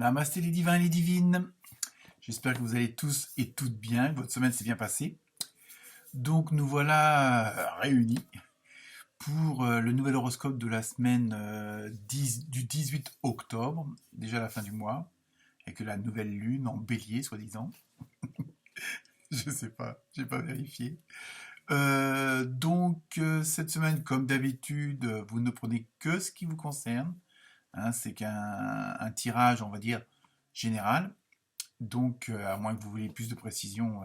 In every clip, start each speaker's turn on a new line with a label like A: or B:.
A: Namasté les divins et les divines. J'espère que vous allez tous et toutes bien, que votre semaine s'est bien passée. Donc nous voilà réunis pour le nouvel horoscope de la semaine du 18 octobre, déjà la fin du mois, avec la nouvelle lune en bélier, soi-disant. Je sais pas, j'ai pas vérifié. Cette semaine, comme d'habitude, vous ne prenez que ce qui vous concerne. Hein, c'est qu'un tirage, on va dire, général. Donc, à moins que vous vouliez plus de précision,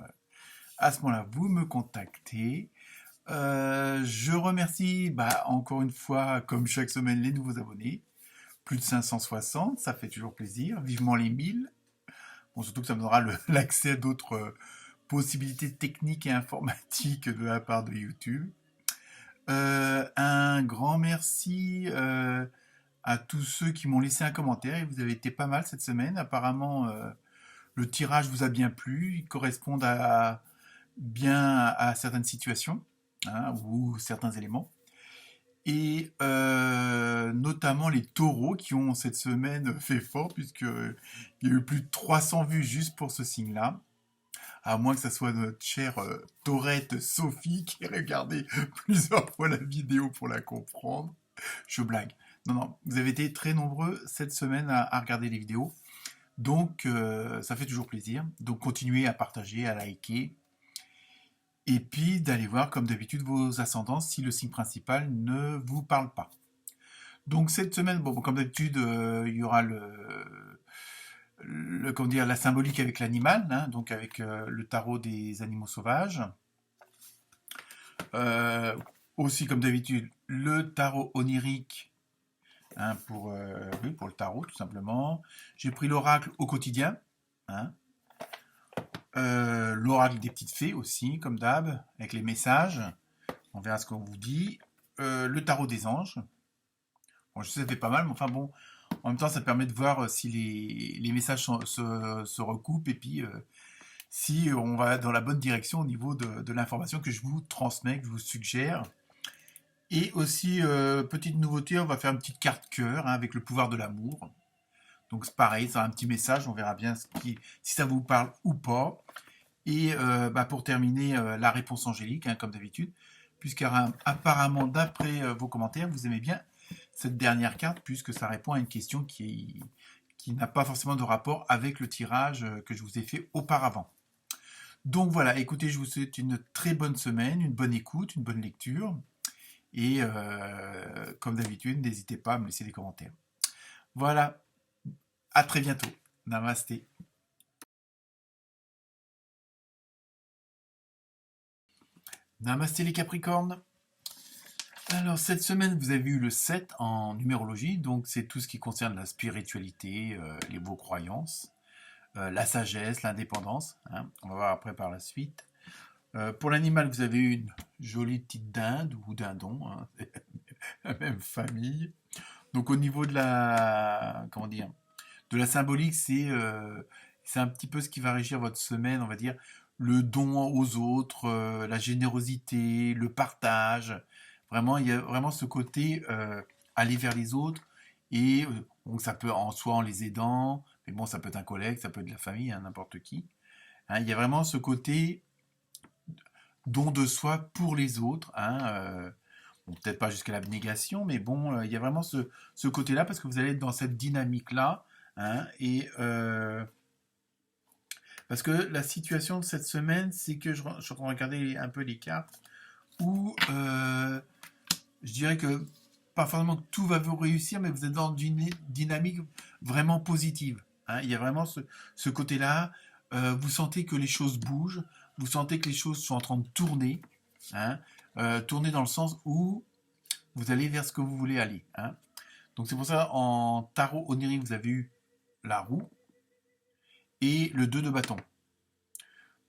A: à ce moment-là, vous me contactez. Je remercie encore une fois, comme chaque semaine, les nouveaux abonnés. Plus de 560, ça fait toujours plaisir. Vivement les 1000. Bon, surtout que ça me donnera l'accès à d'autres possibilités techniques et informatiques de la part de YouTube. Un grand merci à tous ceux qui m'ont laissé un commentaire. Et vous avez été pas mal cette semaine. Apparemment, le tirage vous a bien plu. Il correspond bien à certaines situations, hein, ou certains éléments. Et notamment les taureaux qui ont cette semaine fait fort, puisqu'il y a eu plus de 300 vues juste pour ce signe-là. À moins que ce soit notre chère Taurette Sophie qui ait regardé plusieurs fois la vidéo pour la comprendre. Je blague. Non, non, vous avez été très nombreux cette semaine à regarder les vidéos. Donc, ça fait toujours plaisir. Donc, continuez à partager, à liker. Et puis, d'aller voir, comme d'habitude, vos ascendances si le signe principal ne vous parle pas. Donc, cette semaine, bon, comme d'habitude, il y aura comment dire, la symbolique avec l'animal, hein, donc avec le tarot des animaux sauvages. Euh, Aussi, comme d'habitude, le tarot onirique, hein, oui, pour le tarot, tout simplement. J'ai pris l'oracle au quotidien, hein. L'oracle des petites fées aussi, comme d'hab, avec les messages. On verra ce qu'on vous dit. Le tarot des anges. Bon, je sais, ça fait pas mal, mais enfin bon, en même temps, ça permet de voir si les messages se recoupent et puis si on va dans la bonne direction au niveau de l'information que je vous transmets, que je vous suggère. Et aussi, petite nouveauté, on va faire une petite carte cœur, hein, avec le pouvoir de l'amour. Donc c'est pareil, c'est un petit message, on verra bien si ça vous parle ou pas. Et pour terminer, la réponse angélique, hein, comme d'habitude, puisqu'apparemment, d'après vos commentaires, vous aimez bien cette dernière carte, puisque ça répond à une question qui n'a pas forcément de rapport avec le tirage que je vous ai fait auparavant. Donc voilà, écoutez, je vous souhaite une très bonne semaine, une bonne écoute, une bonne lecture. Et comme d'habitude, n'hésitez pas à me laisser des commentaires. Voilà, à très bientôt. Namasté. Namasté les Capricornes. Alors, cette semaine, vous avez eu le 7 en numérologie, donc c'est tout ce qui concerne la spiritualité, vos croyances, la sagesse, l'indépendance, hein. On va voir après par la suite. Pour l'animal, vous avez eu une jolie petite dinde ou dindon, hein, la même famille. Donc au niveau de comment dire, de la symbolique, c'est un petit peu ce qui va régir votre semaine, on va dire, le don aux autres, la générosité, le partage. Vraiment, il y a vraiment ce côté aller vers les autres et donc ça peut soit en les aidant, mais bon, ça peut être un collègue, ça peut être de la famille, hein, n'importe qui. Hein, il y a vraiment ce côté don de soi pour les autres, hein, bon, peut-être pas jusqu'à l'abnégation, mais bon, il y a vraiment ce côté-là parce que vous allez être dans cette dynamique-là, hein, et parce que la situation de cette semaine, c'est que je suis en train de regarder un peu les cartes, où je dirais que pas forcément que tout va vous réussir, mais vous êtes dans une dynamique vraiment positive, hein. Il y a vraiment ce côté-là, vous sentez que les choses bougent, vous sentez que les choses sont en train de tourner, hein, tourner dans le sens où vous allez vers ce que vous voulez aller, hein. Donc c'est pour ça, en tarot onirique, vous avez eu la roue et le 2 de bâton.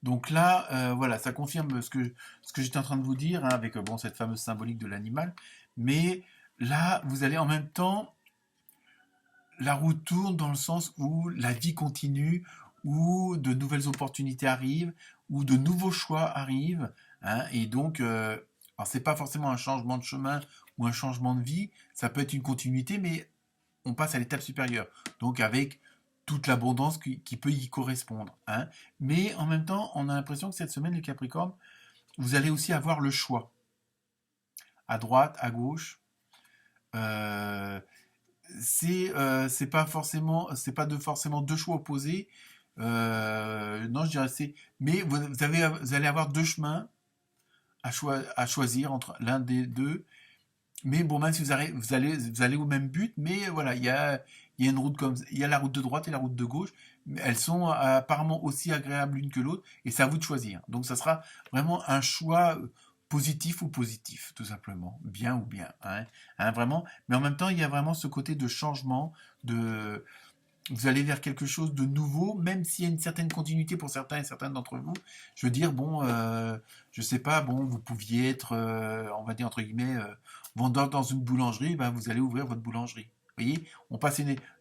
A: Donc là, voilà, ça confirme ce que j'étais en train de vous dire, hein, avec cette fameuse symbolique de l'animal. Mais là, vous allez en même temps, la roue tourne dans le sens où la vie continue, où de nouvelles opportunités arrivent, où de nouveaux choix arrivent, hein. Et donc, alors c'est pas forcément un changement de chemin ou un changement de vie, ça peut être une continuité, mais on passe à l'étape supérieure. Donc avec toute l'abondance qui peut y correspondre, hein. Mais en même temps, on a l'impression que cette semaine, les Capricornes, vous allez aussi avoir le choix, à droite, à gauche. Euh, c'est pas forcément, c'est pas forcément deux choix opposés. Non, je dirais c'est, mais vous allez avoir deux chemins à choisir entre l'un des deux. Mais bon, même si vous allez au même but, mais voilà, il y a une route comme, il y a la route de droite et la route de gauche. Mais elles sont apparemment aussi agréables l'une que l'autre, et c'est à vous de choisir. Donc, ça sera vraiment un choix positif ou positif, tout simplement, bien ou bien, hein. Hein, vraiment. Mais en même temps, il y a vraiment ce côté de changement, de, vous allez vers quelque chose de nouveau, même s'il y a une certaine continuité pour certains et certaines d'entre vous. Je veux dire, bon, je sais pas, bon, vous pouviez être, on va dire entre guillemets, vendeur dans une boulangerie, ben vous allez ouvrir votre boulangerie. Vous voyez,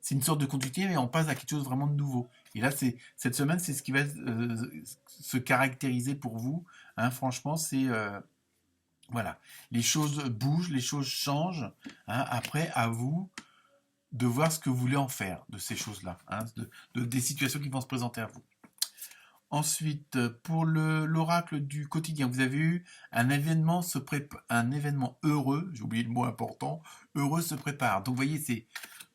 A: c'est une sorte de continuité, mais on passe à quelque chose vraiment de nouveau. Et là, cette semaine, c'est ce qui va se caractériser pour vous, hein. Franchement, c'est voilà, les choses bougent, les choses changent, hein. Après, à vous de voir ce que vous voulez en faire de ces choses-là, hein, des situations qui vont se présenter à vous. Ensuite, pour l'oracle du quotidien, vous avez eu un événement heureux, j'ai oublié le mot important, heureux se prépare. Donc, vous voyez,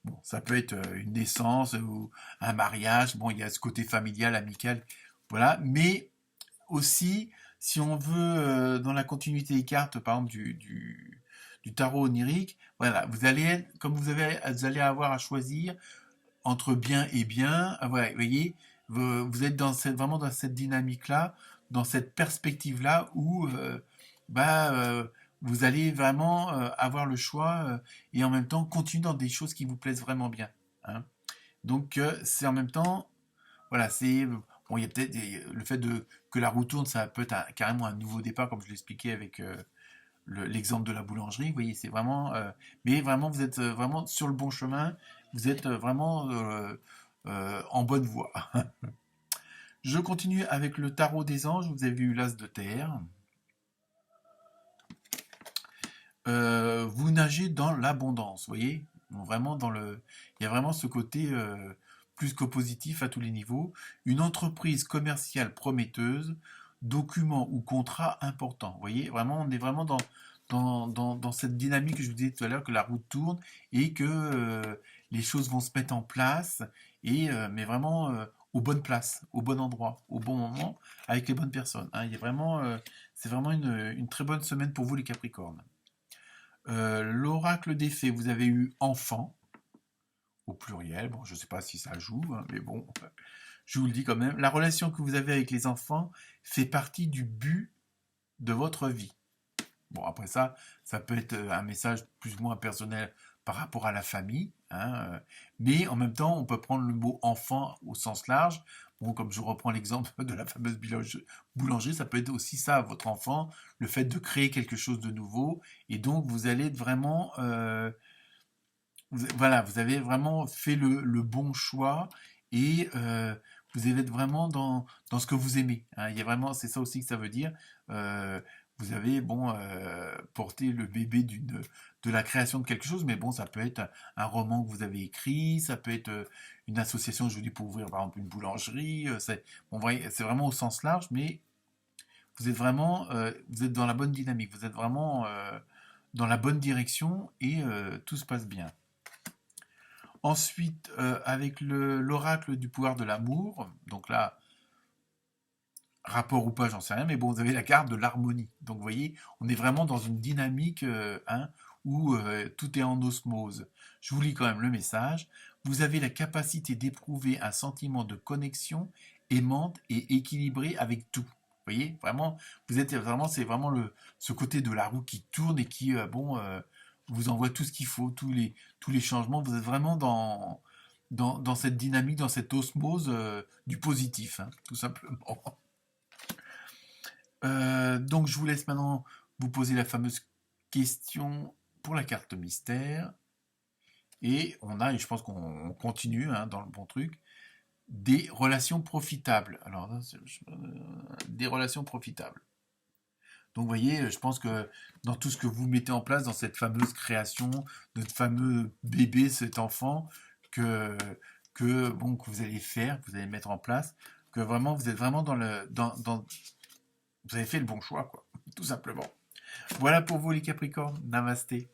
A: bon, ça peut être une naissance ou un mariage. Bon, il y a ce côté familial, amical, voilà. Mais aussi, si on veut, dans la continuité des cartes, par exemple du tarot onirique, voilà, vous allez avoir à choisir entre bien et bien. Voilà, vous voyez, vous êtes vraiment dans cette dynamique-là, dans cette perspective-là où bah, vous allez vraiment avoir le choix et en même temps continuer dans des choses qui vous plaisent vraiment bien, hein. Donc, c'est en même temps, voilà, c'est bon, il y a peut-être le fait que la roue tourne, ça peut être carrément un nouveau départ, comme je l'expliquais avec l'exemple de la boulangerie. Vous voyez, c'est vraiment, mais vraiment, vous êtes vraiment sur le bon chemin. Vous êtes vraiment en bonne voie. Je continue avec le tarot des anges. Vous avez eu l'as de terre. Vous nagez dans l'abondance, vous voyez, vraiment il y a vraiment ce côté plus que positif à tous les niveaux. Une entreprise commerciale prometteuse, document ou contrat important. Vous voyez, vraiment, on est vraiment dans cette dynamique que je vous disais tout à l'heure, que la roue tourne et que les choses vont se mettre en place, mais vraiment aux bonnes places, au bon endroit, au bon moment, avec les bonnes personnes, hein. Il y a vraiment, c'est vraiment une très bonne semaine pour vous les Capricornes. L'oracle des fées, vous avez eu enfant, au pluriel. Bon, je ne sais pas si ça joue, hein, mais bon, je vous le dis quand même. La relation que vous avez avec les enfants fait partie du but de votre vie. Bon, après ça peut être un message plus ou moins personnel par rapport à la famille, hein, mais en même temps, on peut prendre le mot enfant au sens large. Bon, comme je reprends l'exemple de la fameuse boulangerie, ça peut être aussi ça, votre enfant, le fait de créer quelque chose de nouveau, et donc vous allez être vraiment, voilà, vous avez vraiment fait le bon choix, et vous allez être vraiment dans ce que vous aimez, hein. Il y a vraiment, c'est ça aussi que ça veut dire. Euh, Vous avez bon porté le bébé de la création de quelque chose, mais bon, ça peut être un roman que vous avez écrit, ça peut être une association, je vous dis, pour ouvrir par exemple une boulangerie. Bon, c'est vraiment au sens large, mais vous êtes dans la bonne dynamique, vous êtes vraiment dans la bonne direction et tout se passe bien. Ensuite, avec l'oracle du pouvoir de l'amour, donc là, rapport ou pas, j'en sais rien, mais bon, vous avez la carte de l'harmonie. Donc, vous voyez, on est vraiment dans une dynamique hein, où tout est en osmose. Je vous lis quand même le message. Vous avez la capacité d'éprouver un sentiment de connexion aimante et équilibrée avec tout. Vous voyez, vraiment, c'est vraiment ce côté de la roue qui tourne et qui, vous envoie tout ce qu'il faut, tous les changements. Vous êtes vraiment dans cette dynamique, dans cette osmose du positif, hein, tout simplement. Donc je vous laisse maintenant vous poser la fameuse question pour la carte mystère. Et je pense qu'on continue hein, dans le bon truc, des relations profitables. Alors, des relations profitables. Donc vous voyez, je pense que dans tout ce que vous mettez en place, dans cette fameuse création, notre fameux bébé, cet enfant, que, que vous allez faire, que vous allez mettre en place, que vraiment vous êtes vraiment vous avez fait le bon choix, quoi, tout simplement. Voilà pour vous les Capricornes. Namasté.